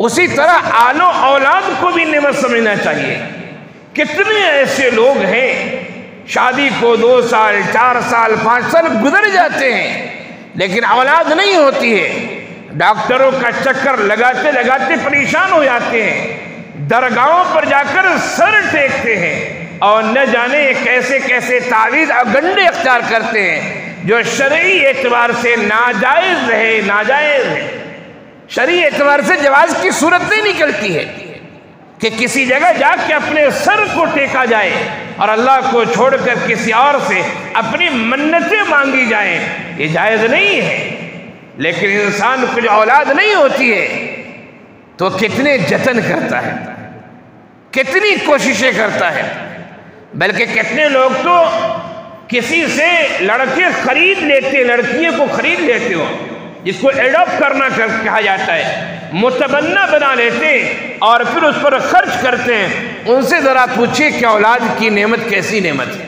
اسی طرح آل و اولاد کو بھی نعمت سمجھنا چاہیے۔ کتنے ایسے لوگ ہیں شادی کو 2 سال 4 سال 5 سال گزر جاتے ہیں لیکن اولاد نہیں ہوتی ہے، ڈاکٹروں کا چکر لگاتے لگاتے پریشان ہو جاتے ہیں، درگاہوں پر جا کر سر ٹیکتے ہیں اور نہ جانے کیسے کیسے تعویذ اور گنڈے اختیار کرتے ہیں جو شرعی اعتبار سے ناجائز ہے، ناجائز ہے۔ شرعی اعتبار سے جواز کی صورت نہیں نکلتی ہے کہ کسی جگہ جا کے اپنے سر کو ٹیکا جائے اور اللہ کو چھوڑ کر کسی اور سے اپنی منتیں مانگی جائیں، یہ جائز نہیں ہے۔ لیکن انسان کو جو اولاد نہیں ہوتی ہے تو کتنے جتن کرتا ہے، کتنی کوششیں کرتا ہے، بلکہ کتنے لوگ تو کسی سے لڑکے خرید لیتے، لڑکیوں کو خرید لیتے ہو جس کو ایڈاپٹ کرنا کہا جاتا ہے، متبنہ بنا لیتے اور پھر اس پر خرچ کرتے ہیں۔ ان سے ذرا پوچھیں کہ اولاد کی نعمت کیسی نعمت ہے۔